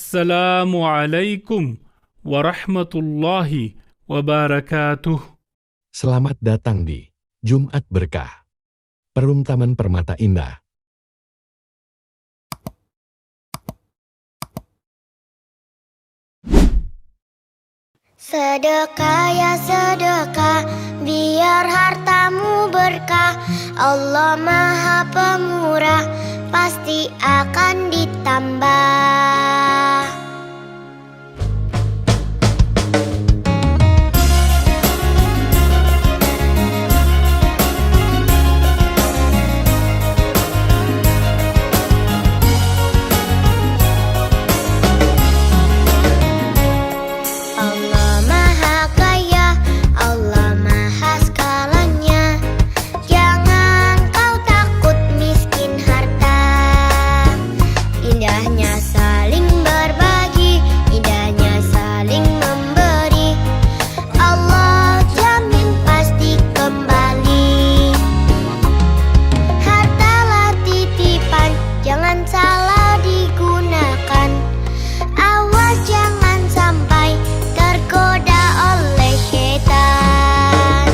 Assalamualaikum warahmatullahi wabarakatuh. Selamat datang di Jumat Berkah, Perum Taman Permata Indah. Sedekah ya sedekah, biar hartamu berkah. Allah Maha Pemurah, pasti akan ditambah. Allah Maha Kaya, Allah Maha Segalanya. Jangan kau takut miskin harta. Indahnya saling berbagi, indahnya saling memberi. Allah jamin pasti kembali. Hartalah titipan, jangan salah digunakan. Awas jangan sampai tergoda oleh syaitan.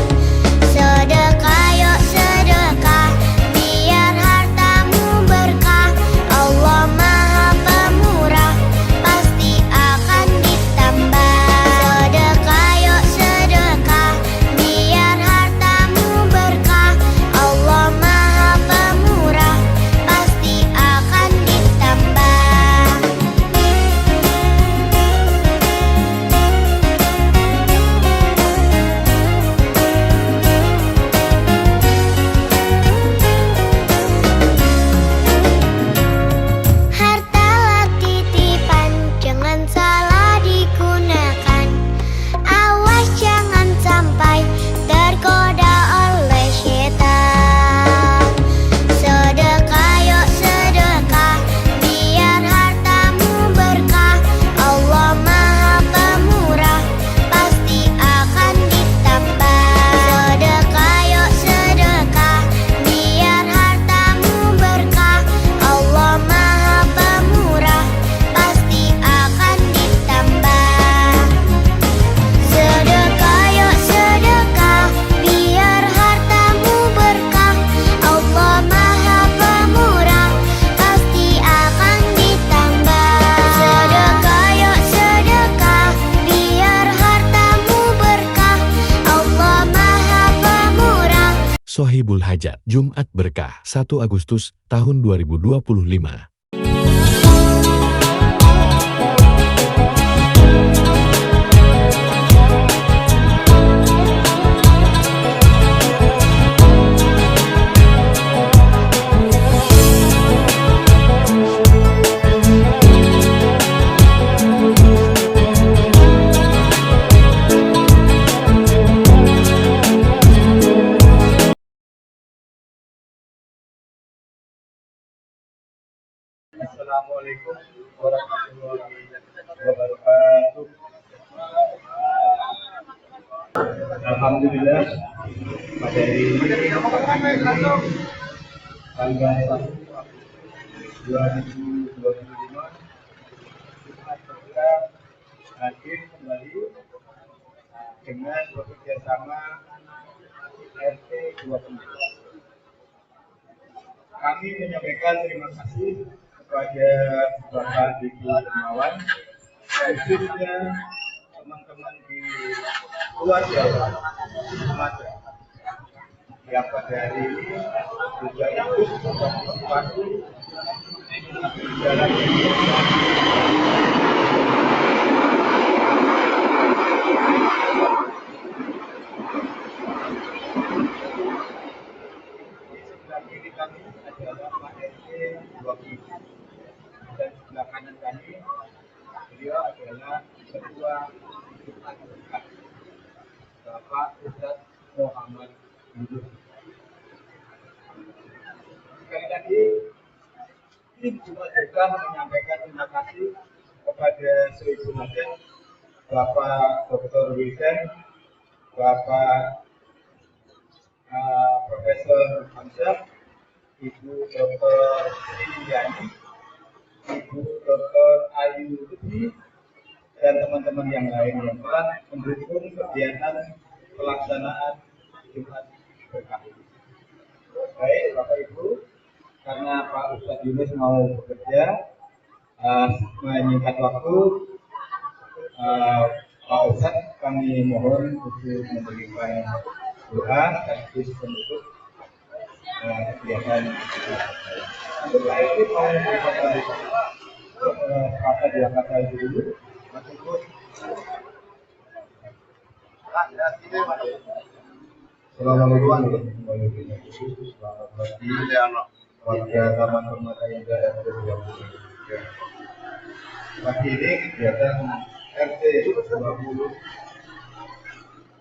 Sedekah yuk sedekah, biar hartamu berkah. Allah Maha Pemurah, pasti akan ditambah. Sedekah yuk sedekah, biar hartamu berkah. Allah Maha Pemurah, pasti akan ditambah. Hartalah titipan, jangan salah digunakan. Awas jangan sampai tergoda oleh syaitan. Sedekah yuk sedekah, biar hartamu berkah. Allah Maha Pemurah, pasti akan ditambah. Sedekah yuk sedekah, biar hartamu berkah. Allah Maha Pemurah, pasti akan ditambah. Sedekah yuk sedekah, biar hartamu berkah. Allah Maha Pemurah, pasti akan ditambah. Sedekah yuk sedekah, biar hartamu berkah. Allah Maha Pemurah. Sohibul Hajat, Jumat Berkah, 1 Agustus tahun 2025. Assalamualaikum warahmatullahi wabarakatuh. Alhamdulillah, pada hari ini tanggal 1 2025 kita hadir kembali dengan bekerjasama RT 20. Kami menyampaikan terima kasih kepada Bapak Diki Hermawan, khususnya teman-teman di luar Jawa, Sumatera, yang pada hari ini juga ikut membantu dalam sebelah kiri kami adalah Pak RT 20 dan sebelah kanan kami beliau adalah Ketua Jumat Berkah, Bapak Ustadz Muhammad Yusuf. Sekali lagi, tim Jumat Berkah menyampaikan terima kasih kepada Sohibul Hajat, Bapak Dr. Wildan, Bapak Profesor Hamzah, Ibu Dr. Sri Yani, Ibu Dr. Ayu Lutfi dan teman-teman yang lain yang telah mendukung kegiatan pelaksanaan Jumat Berkah. Baik Bapak Ibu, karena Pak Ustadz Yunus mau bekerja, menyingkat waktu, Pak Ustadz kami mohon untuk memberikan doa sekaligus penutup kegiatan. Setelah itu mau memberikan kata dua kata itu dulu. Mas Ibu. Assalamualaikum warahmatullahi wabarakatuh. Selamat pagi warga Taman Permata Indah RT 23. Pagi ini kegiatan RT 20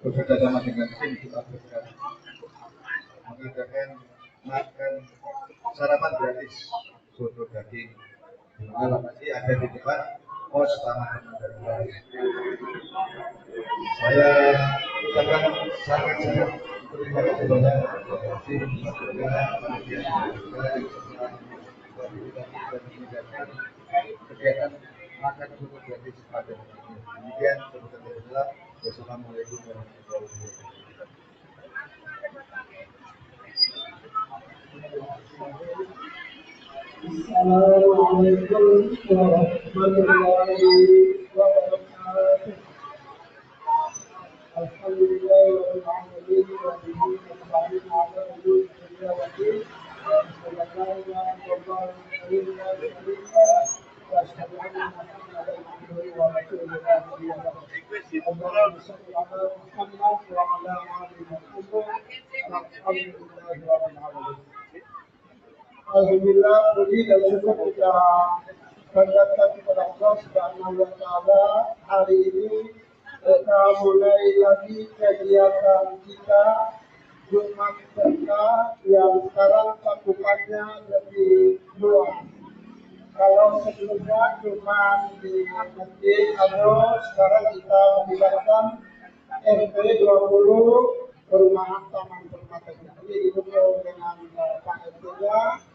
bekerja sama dengan tim Jumat Berkah mengadakan makan sarapan gratis soto daging. Di mana lokasi ada di depan pos Taman Permata Indah. Saya ucapkan sangat terima kasih banyak kegiatan makan soto gratis pada demikian. Wassalamualaikum warahmatullahi wabarakatuh. Assalamualaikum warahmatullahi wabarakatuh. Alhamdulillahirabbil alamin wa bihi nasta'in 'ala umuri dunya wa din. Sallallahu alaihi wa ashhadu anna Muhammadan abduhu wa rasuluh. Allahumma shalli 'ala Muhammad wa 'ala ali Muhammad. Alhamdulillahirabbil alamin. Alhamdulillah, puji dan syukur kita panjatkan kepada Allah Subhanahu wa Ta'ala. Hari ini kita mulai lagi kegiatan kita Jumat Berkah yang sekarang cakupannya lebih luas. Kalau sebelumnya cuma di masjid atau sekarang kita melibatkan RT 20 perumahan Taman Permata Indah. Jadi didukung dengan Pak RT-nya.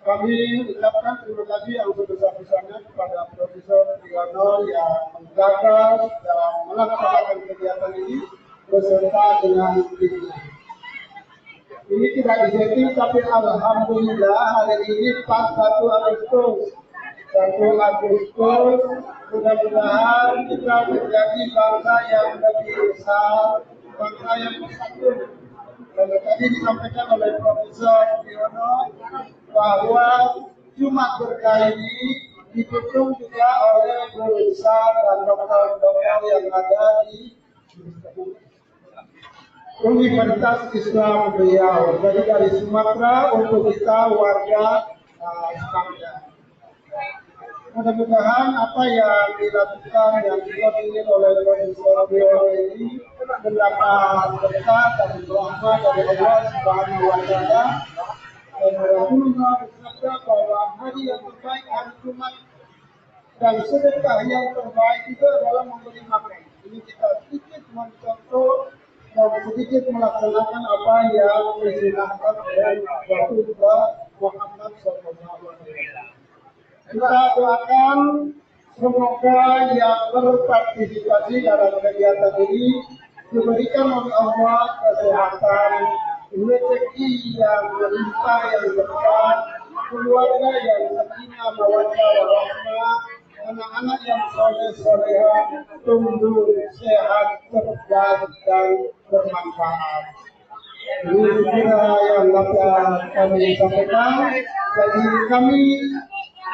Kami ucapkan terima kasih yang sebesar-besarnya kepada Profesor Triyono yang menggagas dan melaksanakan kegiatan ini beserta dengan timnya. Ini tidak disetting, tapi alhamdulillah hari ini 1 Agustus. 1 Agustus, mudah-mudahan kita menjadi bangsa yang lebih besar, bangsa yang bersatu. Dan tadi disampaikan oleh Profesor Triyono bahwa Jumat Berkah ini didukung juga oleh guru besar dan dokter-dokter yang ada di Universitas Islam Riau. Jadi dari Sumatera untuk kita warga Sumatera. Mudah-mudahan apa yang dilakukan yang dikoordinir oleh Profesor Triyono ini mendapat berkah dan rahmat dari Allah Subhanahu wa Ta'ala. Dan Rasulullah bersabda bahwa hari yang terbaik hari Jumat dan sedekah yang terbaik itu adalah memberi makan. Ini kita sedikit mencontoh dan sedikit melaksanakan apa yang disunahkan oleh Rasulullah Muhammad SAW. Kita doakan semoga yang berpartisipasi dalam kegiatan ini diberikan oleh Allah kesehatan, rezeki yang melimpah yang berkah, keluarga yang sakinah mawaddah warahmah, anak-anak yang soleh-solehah, tumbuh sehat, cerdas dan bermanfaat. Ini kira yang dapat kami sampaikan. Jadi kami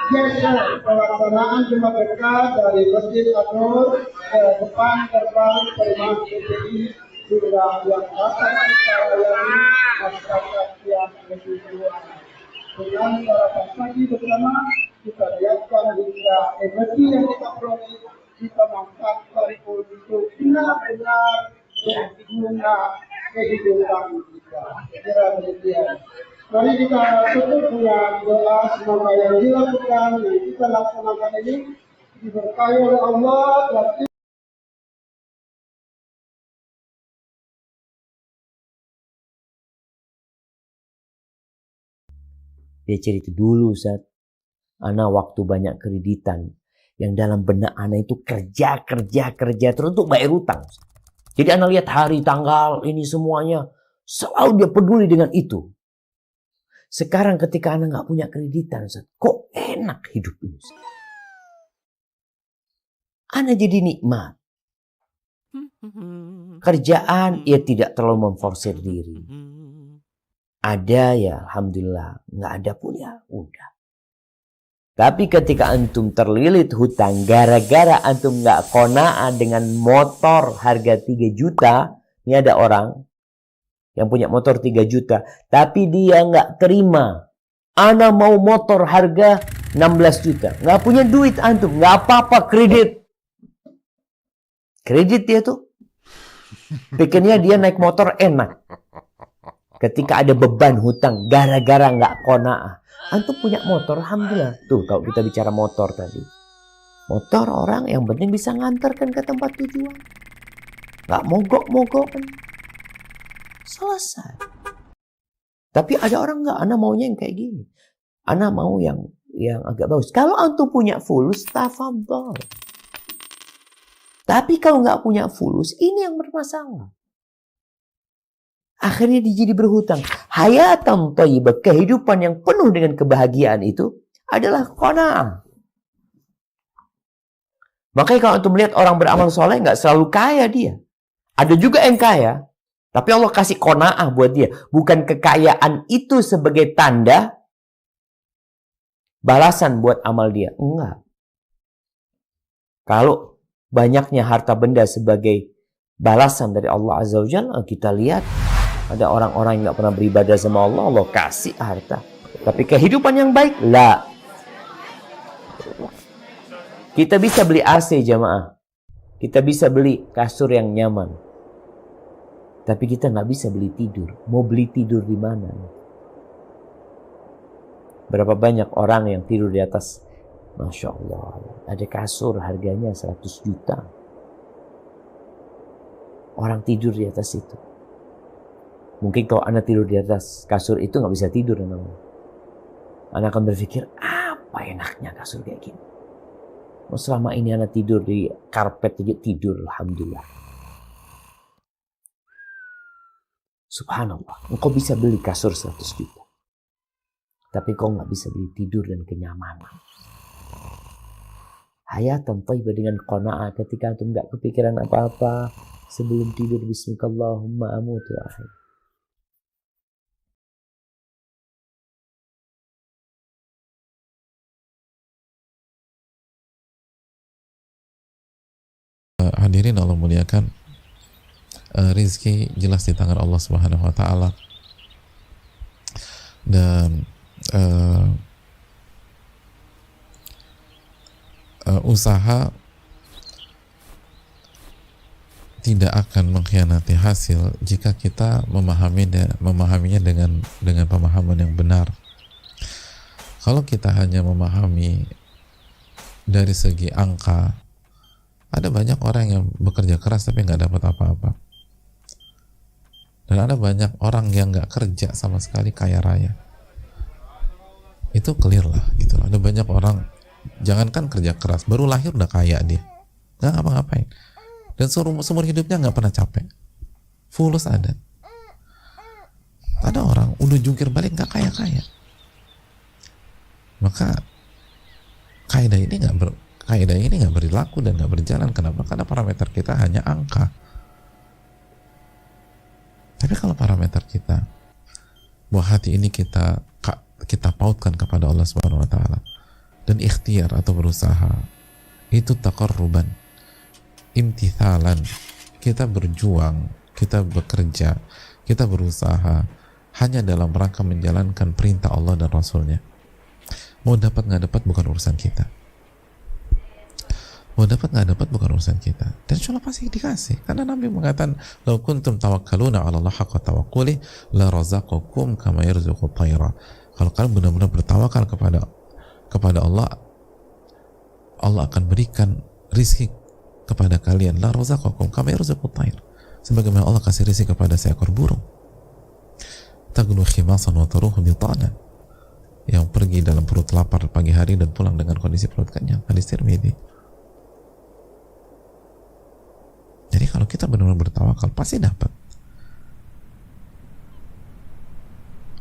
geser pelaksanaan Jumat Berkah dari Masjid An-Nur ke depan gerbang perumahan PTI sudah yang dapat kita layani masyarakat yang lebih luas. Dengan sarapan pagi bersama kita lihatkan hingga energi yang kita peroleh kita manfaatkan untuk benar-benar berguna kehidupan kita. Kira demikian. Mari kita tutup dengan doa semoga yang dilakukan, yang kita laksanakan ini diberkahi oleh Allah dan dia cerita dulu Ustaz. Ana waktu banyak kreditan. Yang dalam benak ana itu kerja terus untuk bayar utang. Jadi ana lihat hari, tanggal, ini semuanya. Selalu dia peduli dengan itu. Sekarang ketika ana nggak punya kreditan, kok enak hidup ini. Ana jadi nikmat. Kerjaan ia tidak terlalu memforsir diri. Ada ya alhamdulillah, nggak ada pun ya udah. Tapi ketika antum terlilit hutang gara-gara antum nggak qanaah dengan motor harga 3 juta, ini ada orang yang punya motor 3 juta, tapi dia nggak terima. Ana mau motor harga 16 juta, nggak punya duit antum, nggak apa-apa kredit. Kredit dia tuh. Pikirnya dia naik motor enak. Ketika ada beban hutang gara-gara nggak qanaah. Antum punya motor, alhamdulillah. Tuh kalau kita bicara motor tadi. Motor orang yang penting bisa ngantarkan ke tempat tujuan. Nggak mogok-mogok. Selesai. Tapi ada orang nggak, ana maunya yang kayak gini. Ana mau yang agak bagus. Kalau antum punya fulus, tafadhol. Tapi kalau nggak punya fulus, ini yang bermasalah. Akhirnya dia jadi berhutang. Hayatan thayyibah, kehidupan yang penuh dengan kebahagiaan itu adalah qanaah. Makanya kalau antum melihat orang beramal soleh nggak selalu kaya dia. Ada juga yang kaya, tapi Allah kasih qanaah buat dia. Bukan kekayaan itu sebagai tanda balasan buat amal dia. Enggak. Kalau banyaknya harta benda sebagai balasan dari Allah Azza wa Jalla, kita lihat ada orang-orang yang nggak pernah beribadah sama Allah, Allah kasih harta. Tapi kehidupan yang baik, lah. Kita bisa beli AC jamaah. Kita bisa beli kasur yang nyaman. Tapi kita nggak bisa beli tidur. Mau beli tidur di mana? Berapa banyak orang yang tidur di atas, Masya Allah, ada kasur harganya 100 juta. Orang tidur di atas itu. Mungkin kalau Anda tidur di atas kasur itu nggak bisa tidur. Anda akan berpikir, apa enaknya kasur kayak gini. Selama ini Anda tidur di karpet aja tidur, alhamdulillah. Subhanallah, engkau bisa beli kasur 100 juta. Tapi kau nggak bisa beli tidur dan kenyamanan. Hayatan thayyibah dengan qanaah, ketika antum nggak kepikiran apa-apa sebelum tidur, bismillahirrahmanirrahim, amutu ahad. Hadirin Allah muliakan, rizki jelas di tangan Allah Subhanahu wa taala. Dan usaha tidak akan mengkhianati hasil jika kita memahaminya dengan pemahaman yang benar. Kalau kita hanya memahami dari segi angka, ada banyak orang yang bekerja keras tapi nggak dapat apa-apa. Dan ada banyak orang yang nggak kerja sama sekali kaya raya. Itu clear lah gitu. Ada banyak orang, jangankan kerja keras, baru lahir udah kaya dia, nggak ngapa-ngapain. Dan seumur hidupnya nggak pernah capek. Fulus ada. Ada orang udah jungkir balik nggak kaya-kaya. Maka kaidah ini nggak berlaku dan nggak berjalan. Kenapa? Karena parameter kita hanya angka. Tapi kalau parameter kita, buah hati ini kita pautkan kepada Allah Subhanahu wa taala dan ikhtiar atau berusaha, itu taqarruban, imtithalan. Kita berjuang, kita bekerja, kita berusaha hanya dalam rangka menjalankan perintah Allah dan Rasulnya. Mau dapat nggak dapat bukan urusan kita. Mau dapat nggak dapat bukan urusan kita. Dan insya Allah pasti dikasih. Karena Nabi mengatakan, "Lau kuntum tawakkaluna 'ala Allah haqqa tawakkuli, la razaqakum kama yarzuqu tayra." Kalau kalian benar-benar bertawakal kepada Allah, Allah akan berikan rizki kepada kalian. La razaqakum kama yarzuqu tayra. Sebagaimana Allah kasih rizki kepada seekor burung. Taglu khimasan wa taruhu bitana. yang pergi dalam perut lapar pagi hari dan pulang dengan kondisi perut kenyang. Hadis Tirmidzi. Jadi kalau kita benar-benar bertawakal pasti dapat.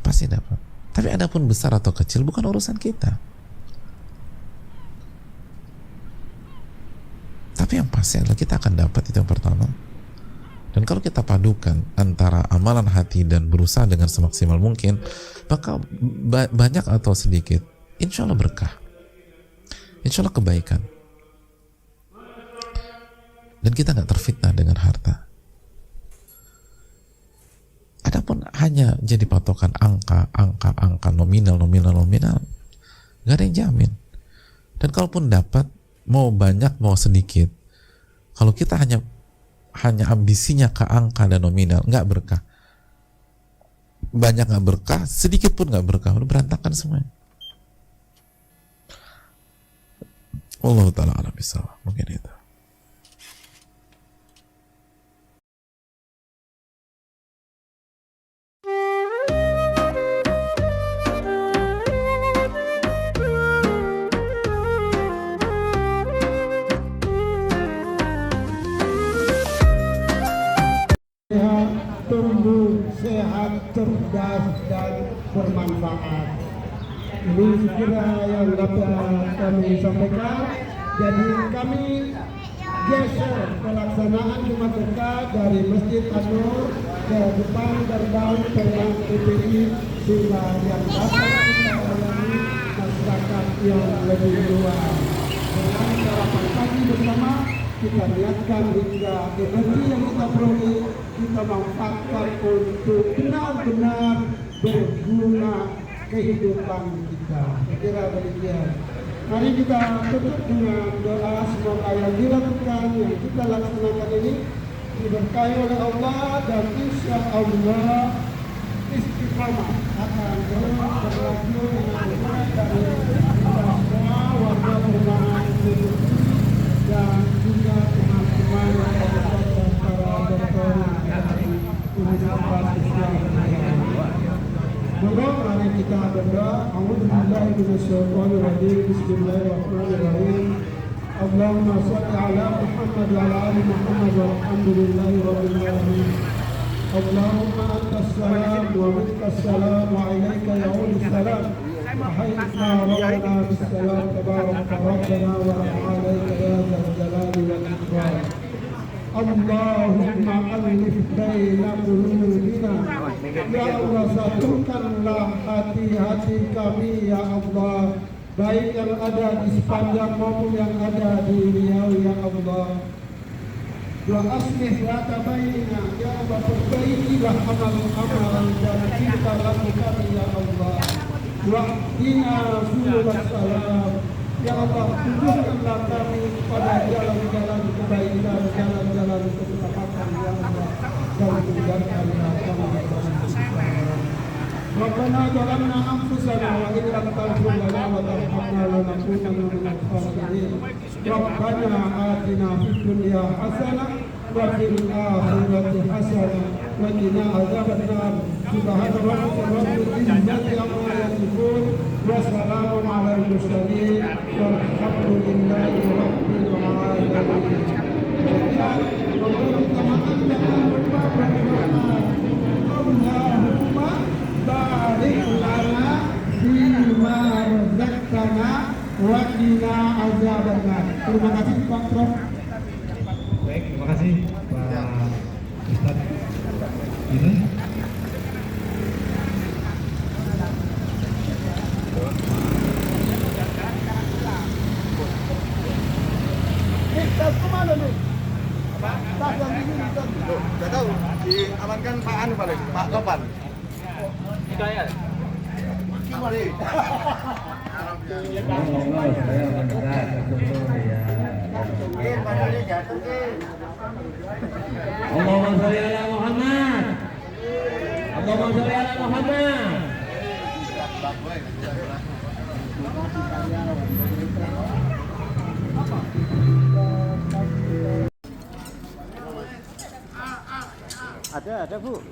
Pasti dapat. Tapi adapun besar atau kecil bukan urusan kita. Tapi yang pasti adalah kita akan dapat, itu yang pertama. Dan kalau kita padukan antara amalan hati dan berusaha dengan semaksimal mungkin, maka banyak atau sedikit, insya Allah berkah, insya Allah kebaikan, dan kita nggak terfitnah dengan harta. Adapun hanya jadi patokan angka nominal, nggak ada yang jamin. Dan kalaupun dapat, mau banyak mau sedikit, kalau kita hanya ambisinya ke angka dan nominal, nggak berkah. Banyak nggak berkah, sedikit pun nggak berkah, udah berantakan semuanya. Allah Ta'ala alam bisawab. Mungkin itu. Tumbuh sehat, cerdas dan bermanfaat. Ini sekira yang dapat kami sampaikan. Jadi kami geser pelaksanaan Jumat Berkah dari Masjid An-Nur ke depan gerbang Perman PPI sehingga yang dapat kita layani masyarakat yang lebih luas. Dengan sarapan pagi bersama, kita niatkan hingga energi yang kita peroleh kita manfaatkan untuk benar-benar berguna kehidupan kita. Kira demikian. Mari kita tutup dengan doa, semoga yang dilakukan, yang kita laksanakan ini diberkahi oleh Allah dan insya Allah istiqamah akan terus berlanjut dengan baik dari kita semua warga Perman dan juga teman-teman yang ada para dokter dari Universitas Islam. Mari kita berdoa. A'udzubillahi minasyaitonir rajim. Bismillahirrahmanirrahim. Allahumma shalli ala Muhammad wa ala ali Muhammad walhamdulillahi rabbil alamin. Allahumma antas salam wa minkas salam wa ilaika ya'udus salam. وحيثنا ربنا بالسلام تبارك ربنا وعليك يا ذا الجلال والإكرام. اللهم ألف بين قلوبنا ya Allah, satukanlah hati-hati kami ya Allah, baik yang ada di sepanjang maupun yang ada di Riau ya Allah. Wa aslih zata bainina ya Allah, perbaikilah amal-amal dan kita lakukan ya Allah. Wahdina subul salam ya Allah, tunjukkanlah kami pada jalan-jalan kebaikan, jalan-jalan keselamatan ya Allah, dan tinggalkanlah kami. Rabbana zalamna anfusana wa in lam taghfir lana wa tarhamna lanakunanna minal khasirin. Rabbana atina fid dunya hasanah wa fil akhirati hasanah wa qina adzabannar. Subhana rabbika rabbil izzati amma yasifun wa salamun alal mursalin walhamdulillahi rabbil alamin. Allahumma barik lana fima razaqtana wa qina adzabannar. Terima kasih Pak Prof. Baik, terima kasih Pak Ustadz. Ini Tas kemana nih? Tas yang ini tas. Nggak tahu, diamankan Pak Anu paling, Pak Topan. Hidayat. Gimana? Allahumma sholli ala Muhammad. Allahumma sholli ala Muhammad. Ada Bu.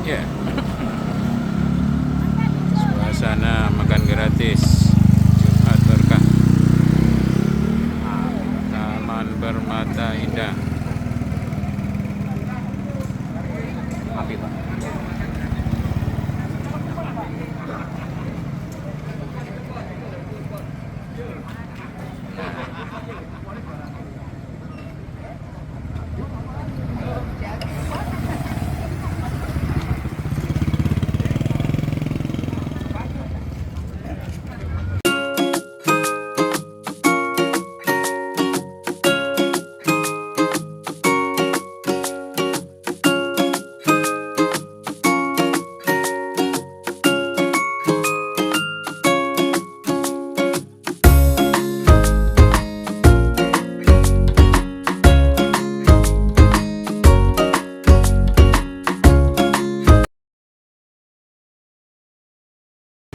Ya. Suasana makan gratis Jumat berkah. Taman Permata Indah.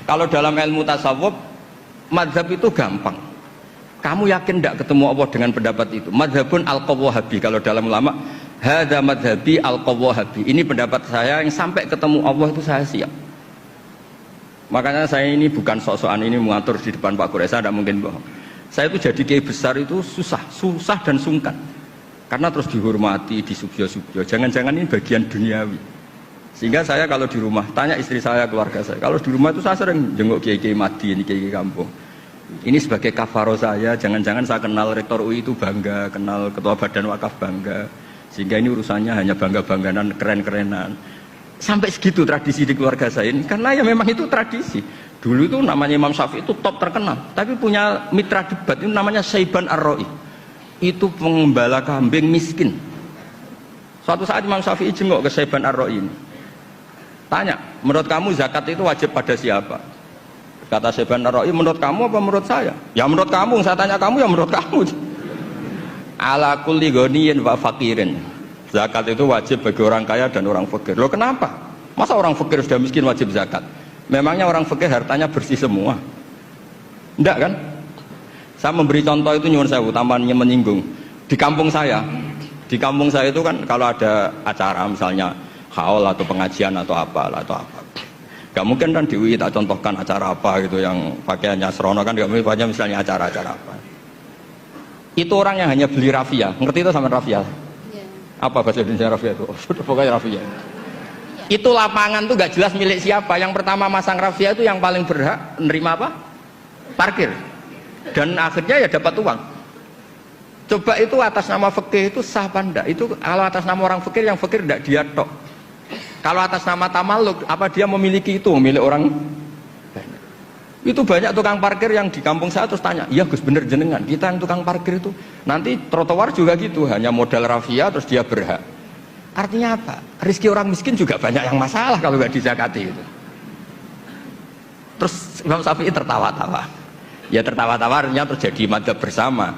Kalau dalam ilmu tasawuf, madhab itu gampang. Kamu yakin tidak ketemu Allah dengan pendapat itu? Madhabun al-qawwahabi. Kalau dalam ulama, hadza madhabi al-qawwahabi. Ini pendapat saya yang sampai ketemu Allah itu saya siap. Makanya saya ini bukan sok-sokan ini mengatur di depan Pak Quraisy, tidak mungkin bohong. Saya itu jadi kiai besar itu susah dan sungkan. Karena terus dihormati, disubyo-subyo. Jangan-jangan ini bagian duniawi. Sehingga saya kalau di rumah, tanya istri saya, keluarga saya, kalau di rumah itu saya sering jenguk kiai-kiai madi, ini kiai kampung. Ini sebagai kafaro saya, jangan-jangan saya kenal rektor UI itu bangga, kenal ketua badan wakaf bangga. Sehingga ini urusannya hanya bangga-bangganan, keren-kerenan. Sampai segitu tradisi di keluarga saya ini, karena ya memang itu tradisi. Dulu itu namanya Imam Syafi'i itu top terkenal, tapi punya mitra debat, itu namanya Syaiban Ar-Ra'i. Itu pengembala kambing miskin. Suatu saat Imam Syafi'i jenguk ke Syaiban Ar-Ra'i ini. Tanya, menurut kamu zakat itu wajib pada siapa? Kata Syaiban Ar-Ra'i, menurut kamu apa menurut saya? Ya menurut kamu, saya tanya kamu ya menurut kamu. Ala kulli ghaniyin wa faqirin. Zakat itu wajib bagi orang kaya dan orang fakir. Loh kenapa? Masa orang fakir sudah miskin wajib zakat? Memangnya orang fakir hartanya bersih semua? Enggak kan? Saya memberi contoh itu nyuwun sewu, tampaknya menyinggung. Di kampung saya itu kan kalau ada acara misalnya haul atau pengajian atau apa. Gak mungkin kan di UI tak contohkan acara apa gitu yang pakaiannya serono kan, gak mungkin misalnya acara-acara apa. Itu orang yang hanya beli rafia, ngerti itu sama rafia? Apa bahasa Indonesia rafia itu? Pokoknya rafia. Itu lapangan tuh gak jelas milik siapa. Yang pertama masang rafia itu yang paling berhak nerima apa? Parkir. Dan akhirnya ya dapat uang. Coba itu atas nama fikih itu sah apa enggak? Itu kalau atas nama orang fikir, yang fikir enggak dia tok. Kalau atas nama tamaluk, apa dia memiliki itu, milik orang banyak. Itu banyak tukang parkir yang di kampung saya terus tanya, iya Gus bener jenengan, kita yang tukang parkir itu nanti trotoar juga gitu, hanya modal rafia terus dia berhak. Artinya apa? Rezeki orang miskin juga banyak yang masalah kalau nggak dizakati itu. Terus Imam Syafi'i tertawa-tawa. Ya tertawa-tawa artinya terjadi madzhab bersama.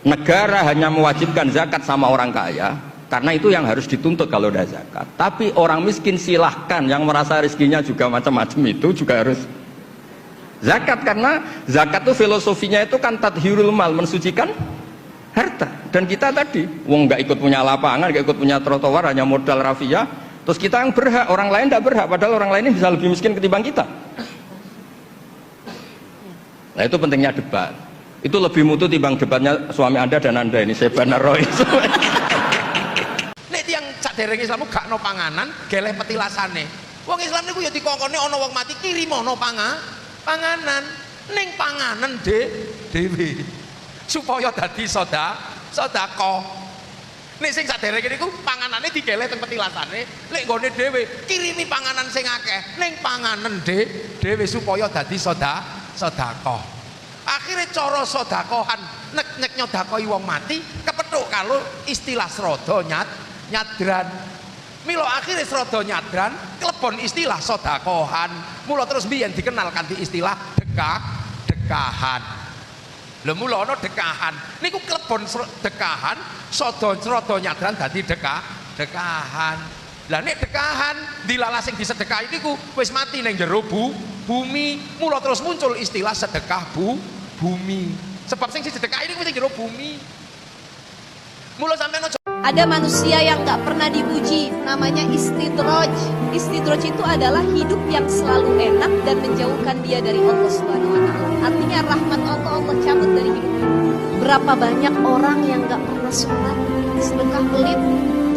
Negara hanya mewajibkan zakat sama orang kaya, karena itu yang harus dituntut kalau udah zakat. Tapi orang miskin silahkan, yang merasa rezekinya juga macam-macam itu juga harus zakat. Karena zakat itu filosofinya itu kan tathhirul mal, mensucikan harta. Dan kita tadi, wong nggak ikut punya lapangan, nggak ikut punya trotoar, hanya modal rafia. Terus kita yang berhak, orang lain tidak berhak. Padahal orang lain ini bisa lebih miskin ketimbang kita. Nah itu pentingnya debat. Itu lebih mutu timbang debatnya suami Anda dan Anda ini, Syaiban Ar-Ra'i. Yang cak dereng Islam gak no panganan, geleh petilasane. Wong Islam niku ya dikongkone ana wong mati kirim ana panganan. Ning panganan dhewe. Supaya dadi sedekah. Nek sing sak dereng niku panganane digeleh teng petilasane, lek nggone dhewe kirimi panganan sing akeh ning panganan dhewe supaya dadi sedekah. Akhirnya coro sodakohan nek nyodakoi wong mati kepethuk kalau istilah srodo nyadran. Milo akhirnya srodo nyadran klebon istilah sodakohan. Mula terus biyen dikenal kanthi istilah dekahan. Lho mula ana dekahan. Niku klebon dekahan, srodo nyadran dadi dekahan. Lah nek dekahan dilala sing disedekahi niku wis mati ning jero bumi. Mula terus muncul istilah sedekah bumi. Sebab sing disedekahi niku wis ning jero bumi. Mula sampeyan ada manusia yang gak pernah diuji, namanya istidraj. Istidraj itu adalah hidup yang selalu enak dan menjauhkan dia dari Allah Subhanahu wa Ta'ala. Artinya rahmat Allah cabut dari hidupnya. Berapa banyak orang yang gak pernah sholat, sedekah pelit,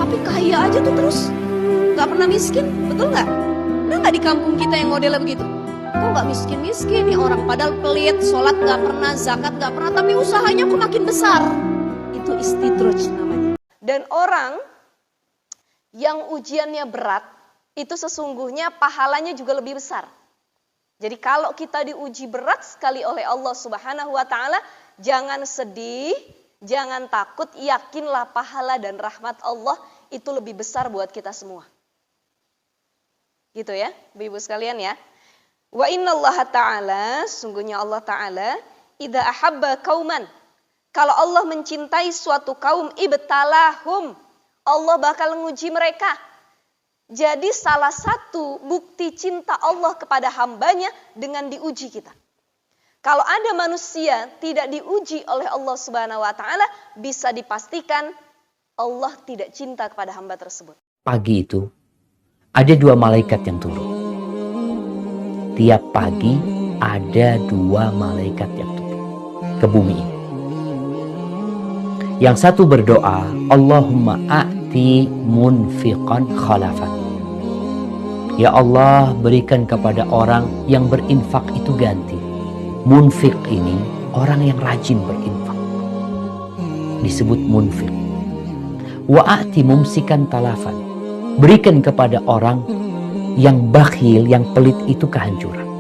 tapi kaya aja tuh terus, gak pernah miskin, betul gak? Nah gak di kampung kita yang modelnya begitu? Kok gak miskin-miskin nih orang, padahal pelit, sholat gak pernah, zakat gak pernah, tapi usahanya kok makin besar. Itu istidraj namanya. Dan orang yang ujiannya berat, itu sesungguhnya pahalanya juga lebih besar. Jadi kalau kita diuji berat sekali oleh Allah Subhanahu wa Ta'ala, jangan sedih, jangan takut, yakinlah pahala dan rahmat Allah itu lebih besar buat kita semua. Gitu ya, Ibu sekalian ya. Wa innallaha ta'ala, sungguhnya Allah Ta'ala, idza ahabba qauman, kalau Allah mencintai suatu kaum, ibtalahum, Allah bakal menguji mereka. Jadi salah satu bukti cinta Allah kepada hambanya dengan diuji kita. Kalau ada manusia tidak diuji oleh Allah Subhanahu wa Ta'ala, bisa dipastikan Allah tidak cinta kepada hamba tersebut. Pagi itu ada 2 malaikat yang turun. Tiap pagi ada 2 malaikat yang turun ke bumi ini. Yang satu berdoa, Allahumma a'ti munfiqan khalafan. Ya Allah, berikan kepada orang yang berinfak itu ganti. Munfiq ini orang yang rajin berinfak, disebut munfiq. Wa a'ti mumsikan talafan. Berikan kepada orang yang bakhil, yang pelit itu kehancuran.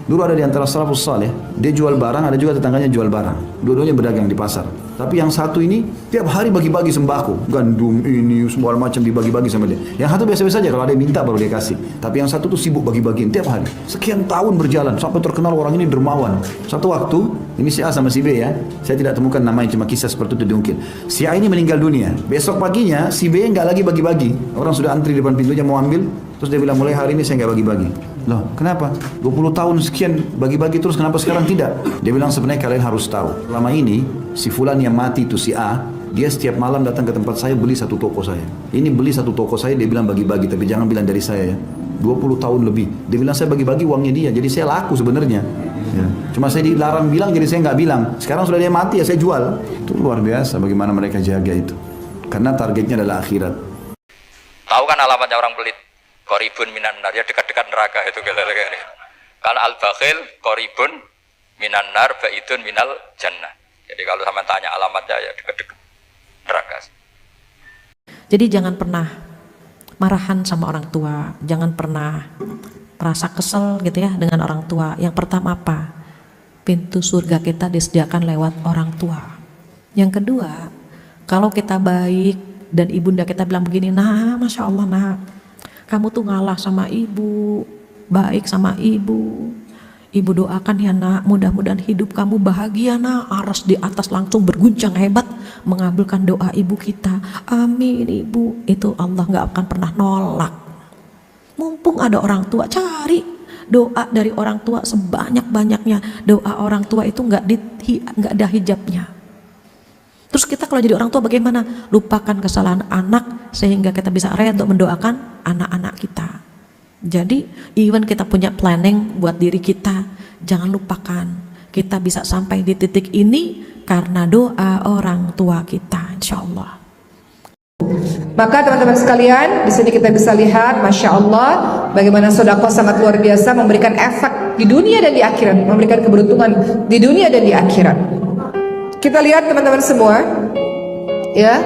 Dulu ada di antara salafus saleh, dia jual barang, ada juga tetangganya jual barang. Dua-duanya berdagang di pasar. Tapi yang satu ini tiap hari bagi-bagi sembako, gandum ini semua macam dibagi-bagi sama dia. Yang satu biasa-biasa saja, kalau ada yang minta baru dia kasih. Tapi yang satu tuh sibuk bagi-bagiin tiap hari. Sekian tahun berjalan sampai terkenal orang ini dermawan. Satu waktu, ini si A sama si B ya, saya tidak temukan namanya, cuma kisah seperti itu diungkit. Si A ini meninggal dunia. Besok paginya si B nggak lagi bagi-bagi. Orang sudah antri di depan pintunya mau ambil, terus dia bilang mulai hari ini saya nggak bagi-bagi. Loh, kenapa? 20 tahun sekian bagi-bagi terus, kenapa sekarang tidak? Dia bilang sebenarnya kalian harus tahu. Selama ini, si fulan yang mati itu si A, dia setiap malam datang ke tempat saya beli satu toko saya. Ini beli satu toko saya, dia bilang bagi-bagi, tapi jangan bilang dari saya ya. 20 tahun lebih. Dia bilang saya bagi-bagi uangnya dia, jadi saya laku sebenarnya. Ya. Cuma saya dilarang bilang, jadi saya nggak bilang. Sekarang sudah dia mati ya saya jual. Itu luar biasa bagaimana mereka jaga itu. Karena targetnya adalah akhirat. Tahu kan alamatnya orang pelit? Qoribun minan nar, ya dekat-dekat neraka itu kira-kira. Karena al-bakhil qoribun minan nar, ba'idun minal jannah. Jadi kalau sama tanya alamatnya ya dekat-dekat neraka. Jadi jangan pernah marahan sama orang tua, jangan pernah merasa kesel gitu ya dengan orang tua. Yang pertama apa? Pintu surga kita disediakan lewat orang tua. Yang kedua, kalau kita baik dan ibunda kita bilang begini, nah Masya Allah nak, kamu tuh ngalah sama ibu, baik sama ibu. Ibu doakan ya nak, mudah-mudahan hidup kamu bahagia nak. Aras di atas langsung berguncang hebat mengabulkan doa ibu kita. Amin ibu. Itu Allah gak akan pernah nolak. Mumpung ada orang tua, cari doa dari orang tua sebanyak-banyaknya. Doa orang tua itu gak ada hijabnya. Terus kita kalau jadi orang tua bagaimana? Lupakan kesalahan anak sehingga kita bisa rela untuk mendoakan anak-anak kita. Jadi even kita punya planning buat diri kita, jangan lupakan kita bisa sampai di titik ini karena doa orang tua kita, insya Allah. Maka teman-teman sekalian, di sini kita bisa lihat, masya Allah, bagaimana sedekah sangat luar biasa memberikan efek di dunia dan di akhirat, memberikan keberuntungan di dunia dan di akhirat. Kita lihat teman-teman semua, ya.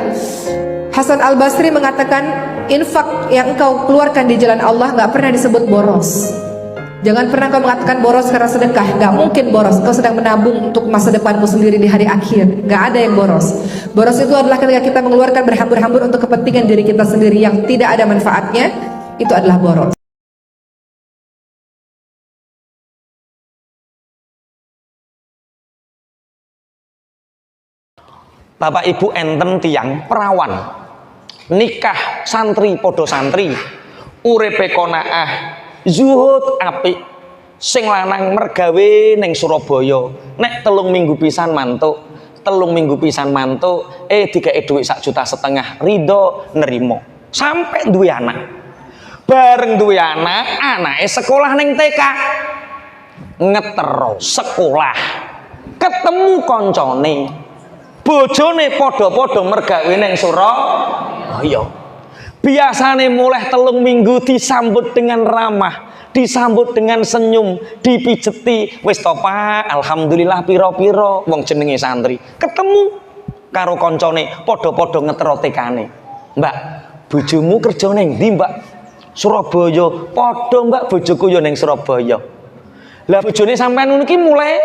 Hasan Al-Basri mengatakan, infak yang engkau keluarkan di jalan Allah nggak pernah disebut boros. Jangan pernah kau mengatakan boros karena sedekah. Gak mungkin boros. Kau sedang menabung untuk masa depanmu sendiri di hari akhir. Gak ada yang boros. Boros itu adalah ketika kita mengeluarkan berhambur-hambur untuk kepentingan diri kita sendiri yang tidak ada manfaatnya. Itu adalah boros. Bapak Ibu enten tiang perawan nikah santri podo santri uripe konaah zuhud apik sing lanang mergawe ning Surabaya nek 3 minggu pisan mantuk dikeke dhuwit 1,5 juta ridho nerimo sampai duwe anak bareng duwe anak anake sekolah ning TK ngetero sekolah ketemu koncone bojone podo-podo mergawe ning Surabaya. Biasane mulai 3 minggu disambut dengan ramah, disambut dengan senyum, dipijeti, wis to Pak, alhamdulillah piro-piro wong jenenge santri. Ketemu karo koncone podo-podo ngetero tekane. Mbak, bojomu kerja ning ndi, Mbak? Surabaya. Podo, Mbak, bojoku yo ning Surabaya. Lah bojone sampean ngono iki mulai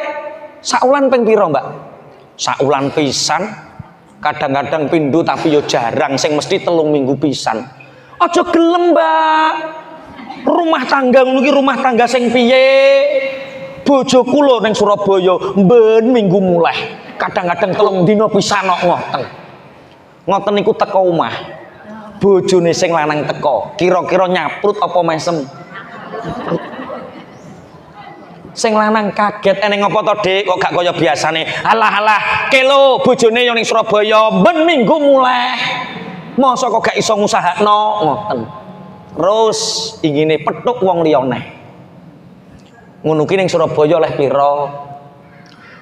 saulan ping piro, Mbak? Saulan pisan, kadang-kadang pindho tapi yo jarang, sing mesti 3 minggu pisan. Aja gelem, Mbak. Rumah tangga ngono iki rumah tangga sing piye? Bojoku lho ning Surabaya, ben minggu mulai. Kadang-kadang 3 dina pisan kok ngoten. Ngoten niku teko omah. Bojone sing lanang teko, kira-kira nyaprut apa mesem? Sing lanang kaget eneng apa to Dik kok gak kaya biasane. Alah kelo bojone yo ning Surabaya ben minggu mulai. Mosok kok gak iso ngusahakno ngoten. Terus ingine petuk wong liya neh. Ngono ki ning Surabaya oleh pira?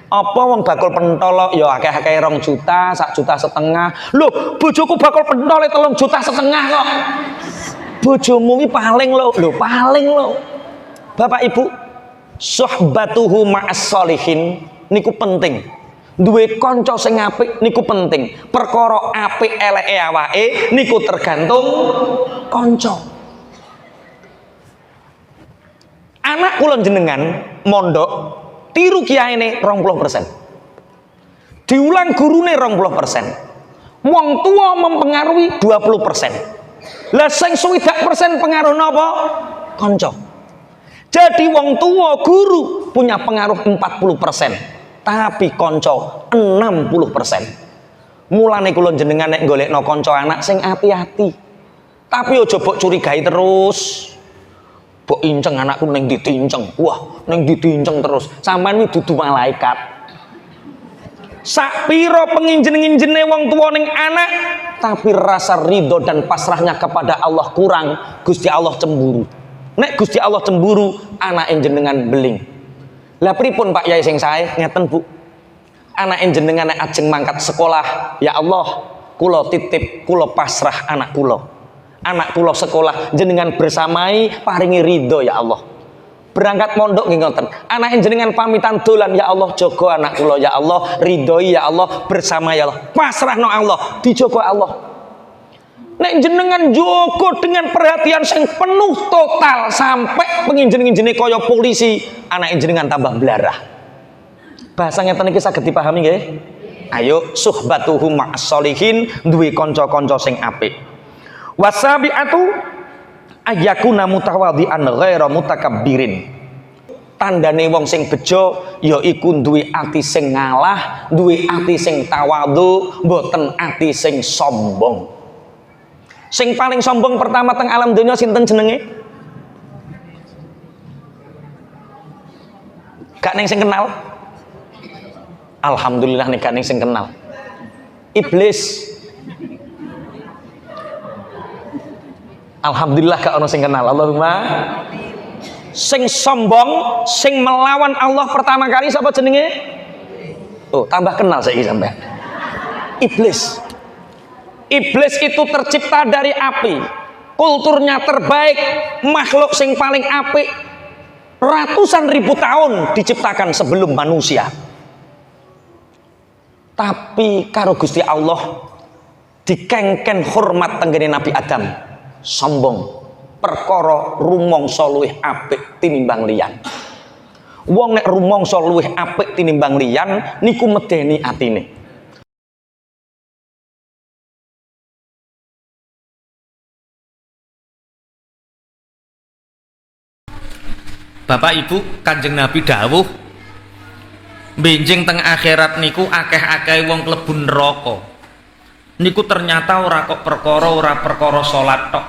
Apa wong bakul pentol ya akeh-akeh 2 juta, 1,5 juta. Lho, bojoku bakul pentol 3,5 juta kok. Bojomu ki paling lho, paling lho. Bapak Ibu, sohbatuhu ma'as solihin niku penting. Duwe kanca sing apik niku penting. Perkara apik eleke awake niku tergantung kanca. Anak kula jenengan mondok tiru kiyaine 20%. Diulang gurune 20%. Wong tua mempengaruhi 20%. Lah sing 60% pengaruh napa? Kanca. Jadi wong tua guru punya pengaruh 40%, tapi konco 60%. Mulane kula jenengan nek golekno konco anak sing ati-ati. Tapi ojo mbok curigai terus. Mbok inceng anakku ning ditinceng. Wah, ning ditinceng terus. Sampeyan iki dudu malaikat. Sak pira penginjen-injene wong tua ning anak, tapi rasa ridho dan pasrahnya kepada Allah kurang, Gusti Allah cemburu. Nek Gusti Allah cemburu, anak jenengan beling. Lah pripun Pak Yai sing sae ngeten Bu. Anak jenengan nek ajeng mangkat sekolah, ya Allah, kula titip, kula pasrah anak kula. Anak kula sekolah jenengan bersamai paringi ridho ya Allah. Berangkat mondok nggih ngoten. Anak jenengan pamitan dolan ya Allah, jaga anak kula ya Allah, ridhoi ya Allah, bersama ya Allah. Pasrahno Allah, dijaga Allah. Nek jenengan jogo dengan perhatian sing penuh total sampai penginjen-injene kaya polisi, anak jenengan tambah blarah. Bahasa ngeten iki saged dipahami nggih? Ayo suhbatuhum ma'as solihin, duwe kanca-kanca sing apik. Wasabiatu ayyakuna mutawadhi'an ghaira mutakabbirin. Tandane wong sing bejo yaiku duwe ati sing ngalah, duwe ati sing tawadhu, mboten ati sing sombong. Sing paling sombong pertama teng alam dunia sinten jenenge? Gak neng sing kenal? Alhamdulillah nih gak neng sing kenal. Iblis. Alhamdulillah gak ono sing kenal. Allahumma. Sing sombong, sing melawan Allah pertama kali siapa jenenge? Oh, tambah kenal saiki sampean. Iblis. Iblis itu tercipta dari api. Kulturnya terbaik, makhluk sing paling apik. Ratusan ribu tahun diciptakan sebelum manusia. Tapi karo Gusti Allah dikengken hormat tenggene Nabi Adam. Sombong. perkara rumangsa luwih apik tinimbang liyan. Wong nek rumangsa luwih apik tinimbang liyan niku medeni atine. Bapak Ibu, Kanjeng Nabi dawuh benjing teng akhirat niku akeh-akeh wong klebu neraka. Niku ternyata ora kok perkara salat tok.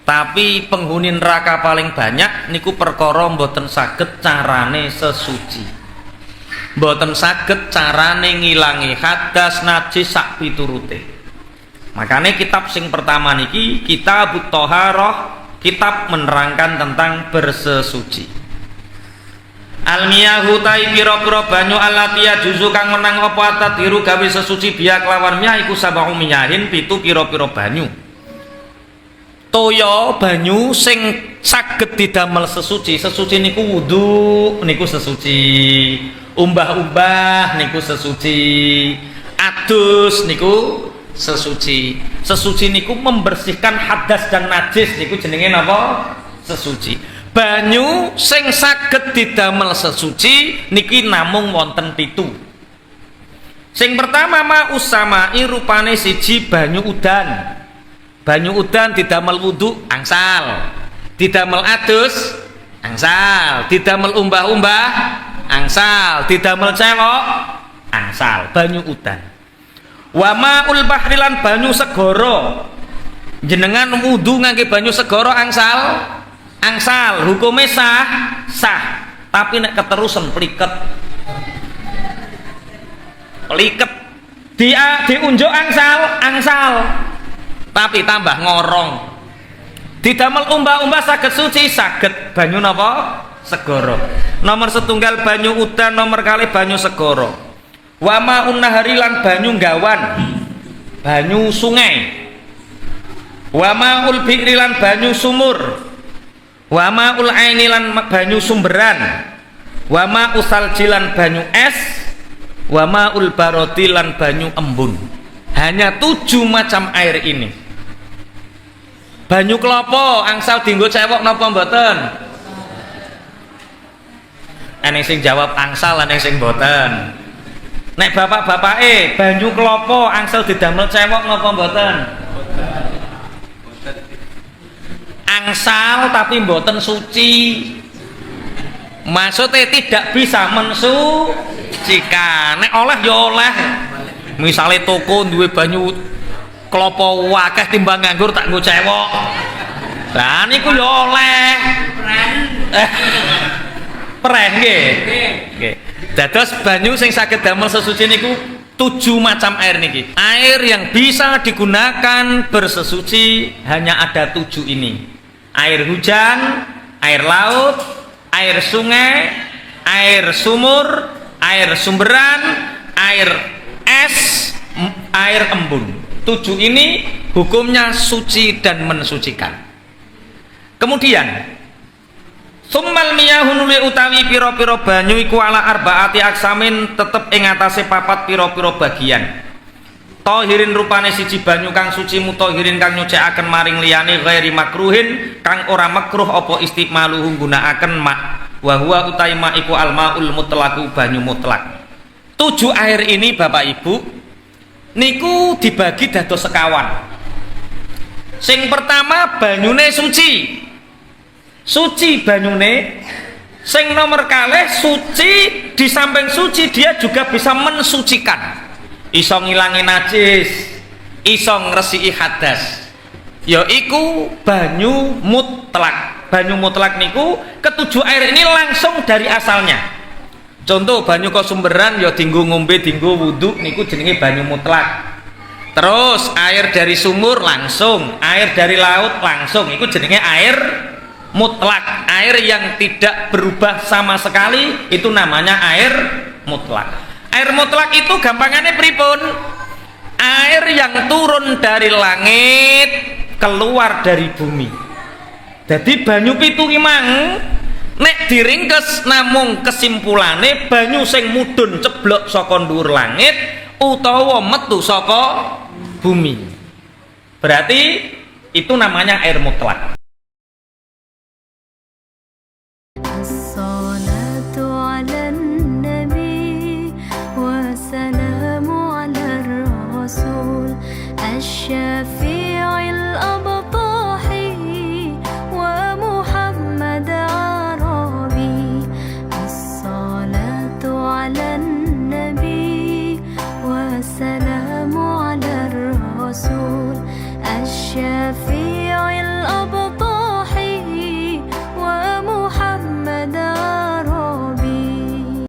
Tapi penghuni neraka paling banyak niku perkara mboten saged carane sesuci. Mboten saged carane ngilangi hadas najis sak piturute. Makanya kitab sing pertama niki Kitabut Thaharah, kitab menerangkan tentang bersesuci. Almiyahu tai pira-pira banyu alatia juzu kang menang apa atadiru gawe sesuci biak lawan miyah iku sabau miyahin 7 pira-pira banyu. Toya banyu sing saged didamel sesuci. Sesuci niku wudu niku sesuci. Umbah-umbah niku sesuci. Adus niku sesuci. Sesuci niku membersihkan hadas dan najis niku jenenge napa? Sesuci. Banyu sing saged didamel sesuci niki namung wonten 7. Sing pertama ma'us samai rupane siji banyu udan. Banyu udan didamel wudu angsal. Didamel adus angsal. Didamel umbah-umbah angsal. Didamel cewek angsal. Banyu udan. Wa ma'ul bahri lan banyu segara. Jenengan wudu ngangge banyu segara angsal hukumnya sah tapi nek keterusan peliket dia diunjuk angsal tapi tambah ngorong didamel umbah-umbah saged suci saged banyu napa segara. Nomor setunggal banyu udan, nomor kali banyu segara. Wa ma'un nahari lan banyu gawan banyu sungai. Wa ma'ul bi'ri lan banyu sumur. Wa ma'ul aini lan banyu sumberan. Wa ma'u salji lan banyu es. Wa ma'ul barodi lan banyu embun. Hanya 7 macam air ini. Banyu klopo angsal dienggo cewek napa mboten? Ana sing jawab angsal, ana sing mboten. Nek bapak-bapake banyu klopo angsal didamel cewek napa mboten? Angsal tapi mboten suci. Maksudnya tidak bisa mensucikan. Nek oleh ya oleh. Misale toko duwe banyu klopo akeh timbang nganggur tak nggo cewek. Lah niku ya oleh. Preh nggih. Nggih. Dados banyu sing saged damel sesuci niku 7 macam air niki. Air yang bisa digunakan bersesuci hanya ada 7 ini. Air hujan, air laut, air sungai, air sumur, air sumberan, air es, air embun. 7 ini hukumnya suci dan mensucikan. Kemudian summal miyahun utawi pira-pira banyu iku ala arbaati aksamin tetep ing atase 4 pira-pira bagian. Tahirin rupane siji banyu kang suci, mutahirin kang nyucikaken maring liyane, ghairi makruhin kang ora makruh apa istimaluhu gunakaken mak. Wa huwa utai mak iku almaul mutlaqu banyu mutlak. 7 air ini Bapak Ibu niku dibagi dados sekawan. Sing pertama banyune suci. Suci banyune. Sing nomor kalih suci, di samping suci dia juga bisa mensucikan. Iso ngilangi najis, iso ngresiki hadas. Yaiku banyu mutlak. Banyu mutlak niku ketujuh air ini langsung dari asalnya. Contoh banyu kok sumberan ya dinggo ngombe, dinggo wudu niku jenenge banyu mutlak. Terus air dari sumur langsung, air dari laut langsung, iku jenenge air mutlak. Air yang tidak berubah sama sekali itu namanya air mutlak. Air mutlak itu gampangannya pripun? Air yang turun dari langit keluar dari bumi. Jadi banyu pitu ki mang nek diringkes namung kesimpulane banyu sing mudhun ceblok saka dhuwur langit utawa metu saka bumi. Berarti itu namanya air mutlak. شفيع